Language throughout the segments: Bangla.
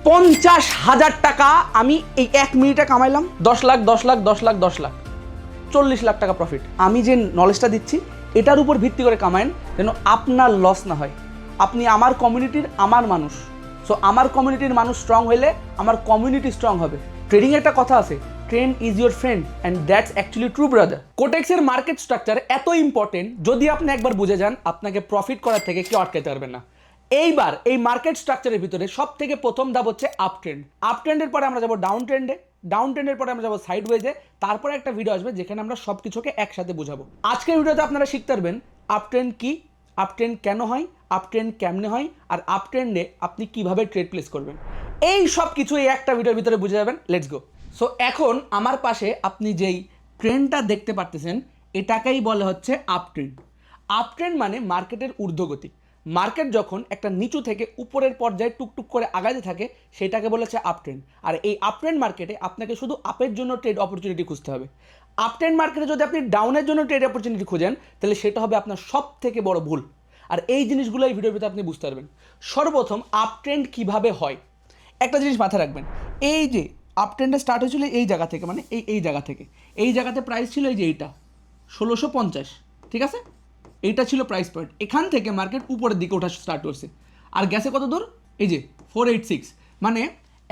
50,000 টাকা আমি এই 1 মিনিটে কামাইলাম। 10 লাখ 10 লাখ 10 লাখ 10 লাখ 40 লাখ টাকা প্রফিট। আমি যে নলেজটা দিচ্ছি এটার উপর ভিত্তি করে কামায়েন, যেন আপনার লস না হয়। আপনি আমার কমিউনিটির আমার মানুষ, সো আমার কমিউনিটির মানুষ স্ট্রং হইলে আমার কমিউনিটি স্ট্রং হবে। ট্রেডিং একটা কথা আছে, trend is your friend and that's actually true brother. কোটেক্সের মার্কেট স্ট্রাকচার এত ইম্পর্টেন্ট, যদি আপনি একবার বুঝে যান আপনাকে প্রফিট করার থেকে কেউ আটকাতে পারবে না। এইবার এই মার্কেট স্ট্রাকচারের ভিতরে সব থেকে প্রথম ধাপ হচ্ছে আপ ট্রেন্ড। আপ ট্রেন্ডের পরে আমরা যাবো ডাউন ট্রেন্ডে, ডাউন ট্রেন্ডের পরে আমরা যাবো সাইড ওয়েজে, তারপরে একটা ভিডিও আসবে যেখানে আমরা সব কিছুকে একসাথে বুঝাবো। আজকের ভিডিওতে আপনারা শিখতে পারবেন আপ ট্রেন্ড কি, আপ ট্রেন্ড কেন হয়, আপ ট্রেন্ড কেমনে হয়, আর আপ ট্রেন্ডে আপনি কিভাবে ট্রেড প্লেস করবেন। এই সব কিছু এই একটা ভিডিওর ভিতরে বুঝে যাবেন। Let's go. সো এখন আমার পাশে আপনি যেই ট্রেন্ডটা দেখতে পারতেছেন এটাকেই বলে হচ্ছে আপ ট্রেন্ড। আপ ট্রেন্ড মানে মার্কেটের ঊর্ধ্বগতি। মার্কেট যখন একটা নিচু থেকে উপরের পর্যায়ে টুকটুক করে আগাতে থাকে সেটাকে বলেছে আপ ট্রেন্ড। আর এই আপ ট্রেন্ড মার্কেটে আপনাকে শুধু আপের জন্য ট্রেড অপরচুনিটি খুঁজতে হবে। আপ ট্রেন্ড মার্কেটে যদি আপনি ডাউনের জন্য ট্রেড অপরচুনিটি খুঁজেন তাহলে সেটা হবে আপনার সব থেকে বড় ভুল। আর এই জিনিসগুলো এই ভিডিওর ভিতরে আপনি বুঝতে পারবেন। সর্বপ্রথম আপ ট্রেন্ড কীভাবে হয় একটা জিনিস মাথায় রাখবেন। এই যে আপ ট্রেন্ডে স্টার্ট হয়েছিল এই জায়গা থেকে, মানে এই জায়গা থেকে, এই জায়গাতে প্রাইস ছিল এই যে এইটা 1650, ঠিক আছে? এইটা ছিল প্রাইস পয়েন্ট। এখান থেকে মার্কেট উপরের দিকে ওঠা স্টার্ট করছে আর গেছে কত দূর, এই যে 486, মানে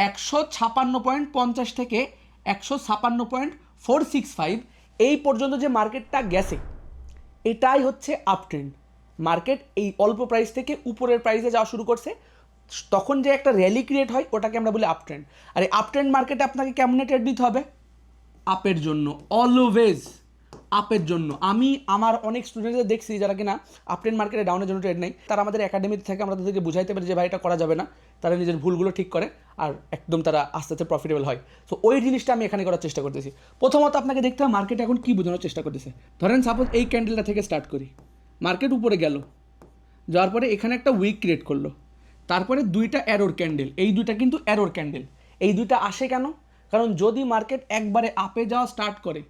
156.50 থেকে 156.465 এই পর্যন্ত যে মার্কেটটা গেছে এটাই হচ্ছে আপ ট্রেন্ড। মার্কেট এই অল্প প্রাইস থেকে উপরের প্রাইসে যাওয়া শুরু করছে, তখন যে একটা র্যালি ক্রিয়েট হয় ওটাকে আমরা বলি আপ ট্রেন্ড। আর এই আপ ট্রেন্ড মার্কেটে আপনাকে কেমনে ট্রেড দিতে হবে? আপের জন্য, অলওয়েজ আপের জন্য। আমি আমার অনেক স্টুডেন্টদের দেখছি যারা কিনা আপ ট্রেন্ড মার্কেটে ডাউনের জন্য ট্রেড নেই, তারা আমাদের একাডেমিতে থেকে আমরা তাদেরকে বুঝাইতে পারি যে ভাই এটা করা যাবে না। তারা নিজের ভুলগুলো ঠিক করে আর একদম তারা আস্তে আস্তে প্রফিটেবল হয়। সো ওই জিনিসটা আমি এখানে করার চেষ্টা করতেছি। প্রথমত আপনাকে দেখতে হবে মার্কেট এখন কী বোঝানোর চেষ্টা করতেছে। ধরেন সাপোজ এই ক্যান্ডেলটা থেকে স্টার্ট করি, মার্কেট উপরে গেল, যাওয়ার পরে এখানে একটা উইক ক্রিয়েট করলো, তারপরে দুইটা অ্যারোর ক্যান্ডেল, এই দুইটা কিন্তু অ্যারোর ক্যান্ডেল। এই দুইটা আসে কেন? কারণ যদি মার্কেট একবারে আপে যাওয়া স্টার্ট করে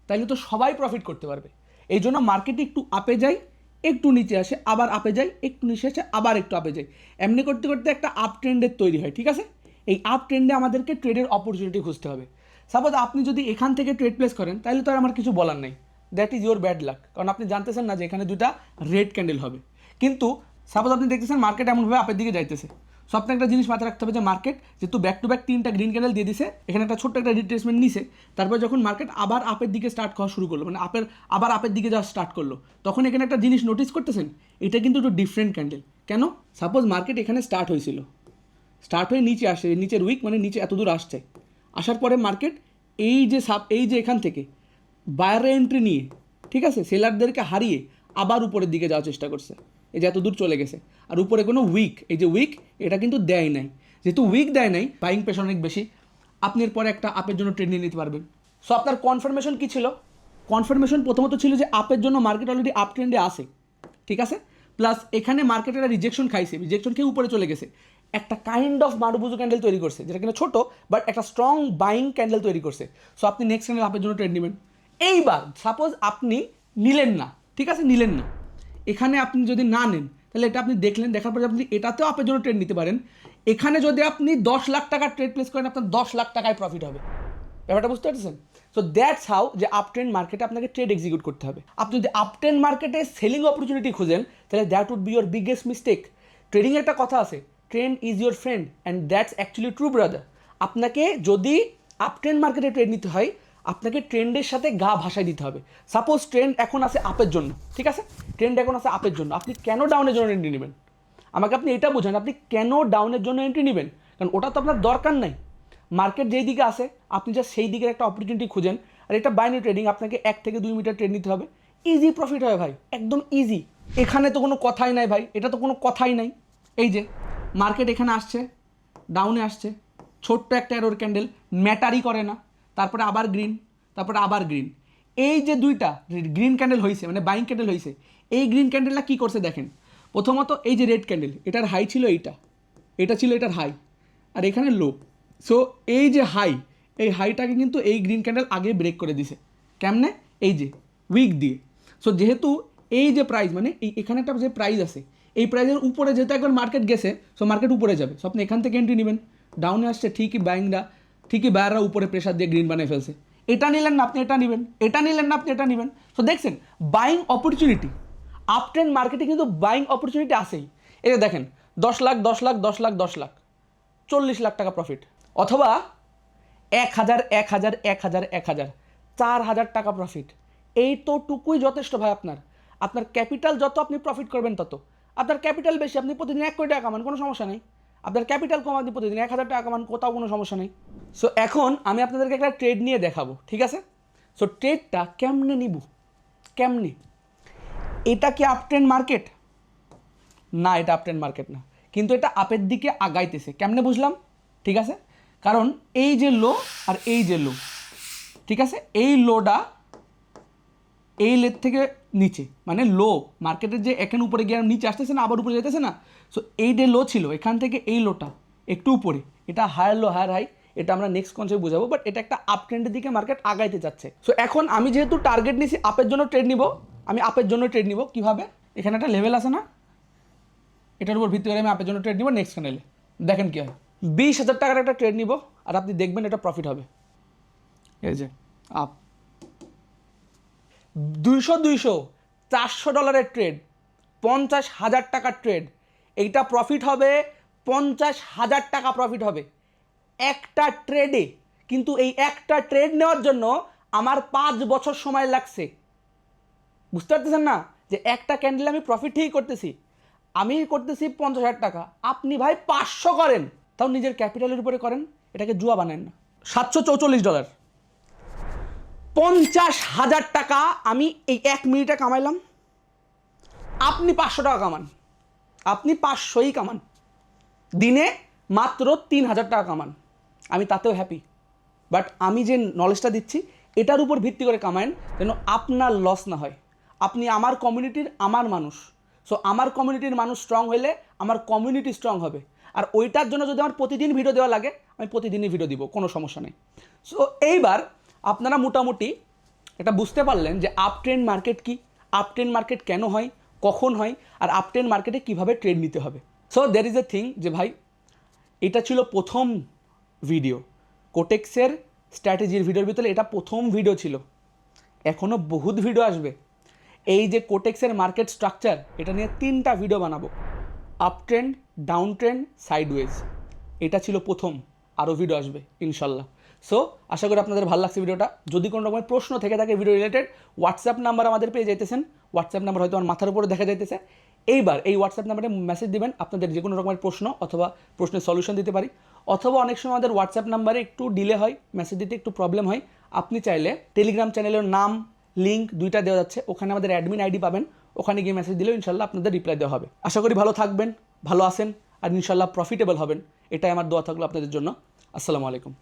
তাহলে তো সবাই প্রফিট করতে পারবে। এই জন্য মার্কেটে একটু আপে যায়, একটু নিচে আসে, আবার আপে যায়, একটু নিচে আসে, আবার একটু আপে যায়, এমনি করতে করতে একটা আপ ট্রেন্ডের তৈরি হয়, ঠিক আছে? এই আপ ট্রেন্ডে আমাদেরকে ট্রেডের অপরচুনিটি খুঁজতে হবে। সাপোজ আপনি যদি এখান থেকে ট্রেড প্লেস করেন তাহলে তো আর আমার কিছু বলার নেই, that is your bad luck, কারণ আপনি জানতেছেন না যে এখানে দুটা রেড ক্যান্ডেল হবে। কিন্তু সাপোজ আপনি দেখতেছেন মার্কেট এমনভাবে আপের দিকে যাইতেছে, সো আপনি একটা জিনিস মাথায় রাখতে হবে যে মার্কেট যেহেতু ব্যাক টু ব্যাক 3টা গ্রিন ক্যান্ডেল দিয়ে দিছে, এখানে একটা ছোট্ট একটা রিট্রেসমেন্ট নিছে, তারপর যখন মার্কেট আবার আপের দিকে স্টার্ট করা শুরু করলো, মানে আবার আপের দিকে যাওয়া স্টার্ট করলো, তখন এখানে একটা জিনিস নোটিস করতেছেন, এটা কিন্তু একটু ডিফারেন্ট ক্যান্ডেল। কেন? সাপোজ মার্কেট এখানে স্টার্ট হয়েছিল, স্টার্ট হয়ে নিচে আসে, নিচের উইক মানে নিচে এত দূর আসছে, আসার পরে মার্কেট এই যে এখান থেকে বায়ারে এন্ট্রি নিয়ে, ঠিক আছে, সেলারদেরকে হারিয়ে আবার উপরের দিকে যাওয়ার চেষ্টা করছে, এই যে এত দূর চলে গেছে। আর উপরে কোনো উইক, এই যে উইক এটা কিন্তু দেয় নাই, যেহেতু উইক দেয় নাই, বাইং প্রেশার অনেক বেশি, আপনি এরপরে একটা আপের জন্য ট্রেড নিয়ে নিতে পারবেন। সো আপনার কনফার্মেশন কী ছিল? কনফার্মেশন প্রথমত ছিল যে আপের জন্য মার্কেট অলরেডি আপ ট্রেন্ডে আসে, ঠিক আছে, প্লাস এখানে মার্কেটের রিজেকশন খাইছে, রিজেকশন খেয়ে উপরে চলে গেছে, একটা কাইন্ড অফ মারুবুজু ক্যান্ডেল তৈরি করছে, যেটা কিনা ছোটো বাট একটা স্ট্রং বাইং ক্যান্ডেল তৈরি করছে। সো আপনি নেক্সট ক্যান্ডেল আপের জন্য ট্রেড নেবেন। এইবার সাপোজ আপনি নিলেন না, ঠিক আছে, নিলেন না, এখানে আপনি যদি না নেন তাহলে এটা আপনি দেখলেন, দেখার পরে আপনি এটাতেও আপনার জন্য ট্রেড নিতে পারেন। এখানে যদি আপনি 10 লাখ টাকার ট্রেড প্লেস করেন আপনার 10 লাখ টাকায় প্রফিট হবে। ব্যাপারটা বুঝতে পারছেন? সো দ্যাটস হাউ যে আপ ট্রেন্ড মার্কেটে আপনাকে ট্রেড এক্সিকিউট করতে হবে। আপনি যদি আপ ট্রেন্ড মার্কেটে সেলিং অপরচুনিটি খুঁজেন তাহলে that would be your biggest mistake. ট্রেডিংয়ে একটা কথা আছে, trend is your friend and that's actually true brother. আপনাকে যদি আপ ট্রেন্ড মার্কেটে ট্রেড নিতে হয় আপনাকে ট্রেন্ডের সাথে গা ভাসায় দিতে হবে। সাপোজ ট্রেন্ড এখন আছে আপের জন্য, ঠিক আছে, ট্রেন্ড এখন আছে আপের জন্য, আপনি কেন ডাউনের জন্য এন্ট্রি নেবেন? আমাকে আপনি এটা বোঝান, আপনি কেন ডাউনের জন্য এন্ট্রি নেবেন? কারণ ওটা তো আপনার দরকার নাই। মার্কেট যেই দিকে আসে আপনি জাস্ট সেই দিকের একটা অপরচুনিটি খুঁজেন। আর এটা বাইনারি ট্রেডিং, আপনাকে 1 থেকে 2 মিটার ট্রেড নিতে হবে, ইজি প্রফিট হয় ভাই, একদম ইজি। এখানে তো কোনো কথাই নাই ভাই, এটা তো কোনো কথাই নাই। এই যে মার্কেট এখানে আসছে, ডাউনে আসছে, ছোট্ট একটা এরর ক্যান্ডেল, ম্যাটারই করে না, তারপরে আবার গ্রিন, তারপরে আবার গ্রিন, এই যে দুইটা গ্রিন ক্যান্ডেল হয়েছে মানে বাইং ক্যান্ডেল হয়েছে, এই গ্রিন ক্যান্ডেলটা কী করছে দেখেন। প্রথমত এই যে রেড ক্যান্ডেল, এটার হাই ছিল এটা ছিল এটার হাই, আর এখানে লো। সো এই যে হাই, এই হাইটাকে কিন্তু এই গ্রিন ক্যান্ডেল আগে ব্রেক করে দিছে। কেমনে? এই যে উইক দিয়ে। সো যেহেতু এই যে প্রাইস মানে এখানে একটা যে প্রাইস আছে, এই প্রাইসের উপরে যেহেতু একবার মার্কেট গেছে, সো মার্কেট উপরে যাবে, সো আপনি এখান থেকে এন্ট্রি নেবেন। ডাউনে আসছে ঠিকই বায়াররা উপরে প্রেশার দিয়ে গ্রিন বানিয়ে ফেলছে। এটা নিলেন না আপনি এটা নেবেন, এটা নিলেন না আপনি এটা নেবেন। তো দেখছেন বাইং অপরচুনিটি, আপ ট্রেন্ড মার্কেটে কিন্তু বাইং অপরচুনিটি আসেই। এই যে দেখেন 10 লাখ 10 লাখ 10 লাখ 10 লাখ 40 লাখ টাকা প্রফিট, অথবা 1000 1000 1000 1000 4000 টাকা প্রফিট। এই তো টুকুই যথেষ্ট ভাই। আপনার ক্যাপিটাল যত আপনি প্রফিট করবেন তত। আপনার ক্যাপিটাল বেশি, আপনি প্রতিদিন 1 কোটি টাকা কামান, কোনো সমস্যা নেই। আপনার ক্যাপিটাল কম, আপনি প্রতিদিন 1000 টাকা কামান, কোথাও কোনো সমস্যা নেই। সো এখন আমি আপনাদেরকে একটা ট্রেড নিয়ে দেখাবো, ঠিক আছে? সো ট্রেডটা কেমনে নিব, কেমনে? এটা কি আপ ট্রেন্ড মার্কেট? না, এটা আপ ট্রেন্ড মার্কেট না, কিন্তু এটা আপের দিকে আগাইতেছে। কেমনে বুঝলাম? ঠিক আছে, কারণ এই যে লো আর এই যে লো, ঠিক আছে, এই লোটা এই লের থেকে নিচে, মানে লো মার্কেটের যে এখানে উপরে গিয়ে নিচে আসতেছে না, আবার উপরে যেতেছে না। সো এই যে লো ছিল, এখান থেকে এই লোটা একটু উপরে, এটা হায়ার লো হায়ার হাই, এটা আমরা নেক্সট কনসেপ্ট বুঝাবো। বাট এটা একটা আপ ট্রেন্ডের দিকে মার্কেট আগাইতে যাচ্ছে। সো এখন আমি যেহেতু টার্গেট নিছি আপের জন্য ট্রেড নিব, আমি আপের জন্য ট্রেড নিব। কীভাবে? এখানে একটা লেভেল আছে না, এটার উপর ভিত্তি করে আমি আপের জন্য ট্রেড নিব। নেক্সট ক্যান্ডেলে দেখেন কী হয়। 20,000 টাকার একটা ট্রেড নিব, আর আপনি দেখবেন এটা প্রফিট হবে। এই যে আপ 200 $400 ট্রেড, 50,000 টাকার ট্রেড, এইটা প্রফিট হবে 50,000 টাকা প্রফিট হবে একটা ট্রেডে। কিন্তু এই একটা ট্রেড নেওয়ার জন্য আমার 5 বছর সময় লাগছে। বুঝতে পারতেছেন না যে একটা ক্যান্ডেলে আমি প্রফিট ঠিকই করতেছি, আমি করতেছি 50,000 টাকা, আপনি ভাই 500 করেন, তাও নিজের ক্যাপিটালের উপরে করেন, এটাকে জুয়া বানেন না। $744, 50,000 টাকা আমি এই 1 মিনিটে কামাইলাম। আপনি 500 টাকা কামান, আপনি 500ই কামান, দিনে মাত্র 3,000 টাকা কামান, আমি তাতেও হ্যাপি। বাট আমি যে নলেজটা দিচ্ছি এটার উপর ভিত্তি করে কামায়েন, যেন আপনার লস না হয়। আপনি আমার কমিউনিটির আমার মানুষ, সো আমার কমিউনিটির মানুষ স্ট্রং হলে আমার কমিউনিটি স্ট্রং হবে। আর ওইটার জন্য যদি আমার প্রতিদিন ভিডিও দেওয়া লাগে, আমি প্রতিদিনই ভিডিও দিব, কোনো সমস্যা নেই। সো এইবার আপনারা মোটামুটি এটা বুঝতে পারলেন যে আপ ট্রেন্ড মার্কেট কি, আপ ট্রেন্ড মার্কেট কেন হয়, কখন হয়, আর আপ ট্রেন্ড মার্কেটে কীভাবে ট্রেড নিতে হবে। So there is a thing যে ভাই এটা ছিল প্রথম ভিডিও কোটেক্সের স্ট্র্যাটেজির ভিডিওর ভিতরে, এটা প্রথম ভিডিও ছিল। এখনও বহুত ভিডিও আসবে। এই যে কোটেক্সের মার্কেট স্ট্রাকচার, এটা নিয়ে 3টা ভিডিও বানাবো, up trend, down trend, sideways. এটা ছিল প্রথম, আরও ভিডিও আসবে ইনশাল্লাহ। সো আশা করি আপনাদের ভালো লাগছে ভিডিওটা। যদি কোনো রকমের প্রশ্ন থেকে থাকে ভিডিও রিলেটেড, হোয়াটসঅ্যাপ নাম্বার আমাদের পেয়ে যাইতেছেন। হোয়াটসঅ্যাপ নাম্বার হয়তো আমার মাথার উপরে দেখা যাইতেছে। এইবার এই হোয়াটসঅ্যাপ নাম্বারে মেসেজ দিবেন, আপনাদের যে কোনো রকমের প্রশ্ন অথবা প্রশ্নের সলিউশন দিতে পারি। অথবা অনেক সময় আমাদের হোয়াটসঅ্যাপ নাম্বারে একটু ডিলে হয়, মেসেজ দিতে একটু প্রবলেম হয়। আপনি চাইলে টেলিগ্রাম চ্যানেলের নাম লিঙ্ক 2টা দেওয়া যাচ্ছে, ওখানে আমাদের অ্যাডমিন আইডি পাবেন, ওখানে গিয়ে মেসেজ দিলেও ইনশাল্লাহ আপনাদের রিপ্লাই দেওয়া হবে। আশা করি ভালো থাকবেন, ভালো আছেন, আর ইনশাল্লাহ প্রফিটেবল হবেন। এটাই আমার দোয়া থাকলো আপনাদের জন্য। আসসালামু আলাইকুম।